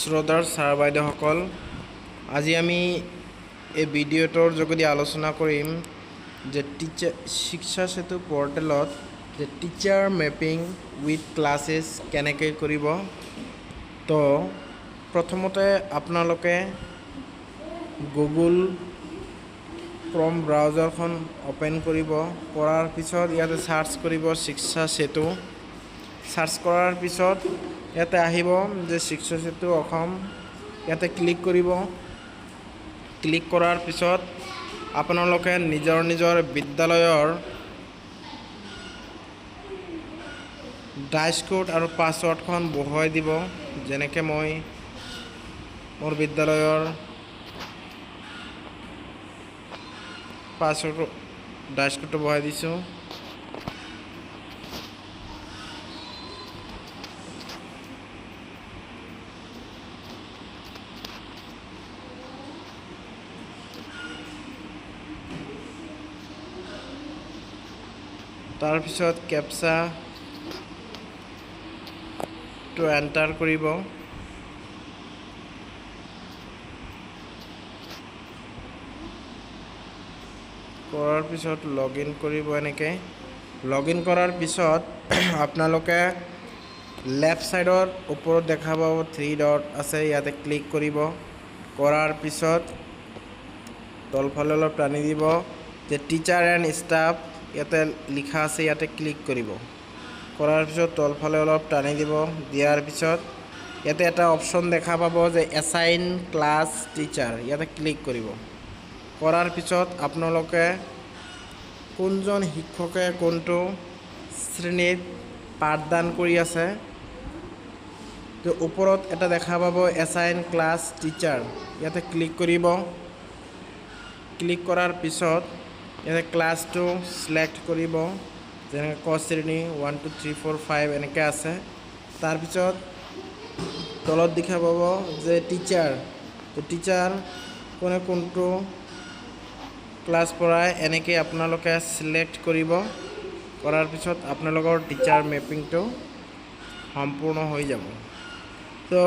শ্ৰদ্ধাৰ ছাৰ বাইদেউসকল, আজি আমি এই ভিডিঅ'টোৰ যোগেদি আলোচনা কৰিম যে শিক্ষা সেতু পৰ্টেলত যে টিচাৰ মেপিং উইথ ক্লাছেছ কেনেকৈ কৰিব। তো প্ৰথমতে আপোনালোকে গুগল ক্ৰম ব্ৰাউজাৰখন অপেন কৰিব। কৰাৰ পিছত ইয়াতে সাৰ্চ কৰিব শিক্ষা সেতু। সাৰ্চ কৰাৰ পিছত ইয়াতে আহিব যে শিক্ষা সেতু অসম, ইয়াতে ক্লিক কৰিব। ক্লিক কৰাৰ পিছত আপোনালোকে নিজৰ বিদ্যালয়ৰ ডাইচ কোড আৰু পাছৱৰ্ডখন বহুৱাই দিব। যেনেকৈ মই মোৰ বিদ্যালয়ৰ পাছৱৰ্ড ডাইচ কোডটো বহুৱাই দিছোঁ। তাৰপিছত কেপচাটো এণ্টাৰ কৰিব। কৰাৰ পিছত লগ ইন কৰিব। এনেকৈ লগ ইন কৰাৰ পিছত আপোনালোকে লেফ্ট ছাইডৰ ওপৰত দেখা পাব 3 ডট আছে, ইয়াতে ক্লিক কৰিব। কৰাৰ পিছত তলফালে অলপ টানি দিব যে টিচাৰ এণ্ড ষ্টাফ ইয়াতে লিখা আছে, ইয়াতে ক্লিক কৰিব। কৰাৰ পিছত তলফালে অলপ টানি দিব। দিয়াৰ পিছত ইয়াতে এটা অপশ্যন দেখা পাব যে এছাইন ক্লাছ টিচাৰ, ইয়াতে ক্লিক কৰিব। কৰাৰ পিছত আপোনালোকে কোনজন শিক্ষকে কোনটো শ্ৰেণীত পাঠদান কৰি আছে, তো ওপৰত এটা দেখা পাব এছাইন ক্লাছ টিচাৰ, ইয়াতে ক্লিক কৰিব। ক্লিক কৰাৰ পিছত ইয়াতে ক্লাছটো ছিলেক্ট কৰিব। যেনেকৈ ক শ্ৰেণী 1 2 3 4 5 এনেকৈ আছে। তাৰপিছত তলত দেখা পাব যে টিচাৰ, তো টিচাৰ কোনে কোনটো ক্লাছ পঢ়ায়, এনেকৈ আপোনালোকে ছিলেক্ট কৰিব। কৰাৰ পিছত আপোনালোকৰ টিচাৰ মেপিংটো সম্পূৰ্ণ হৈ যাব। তো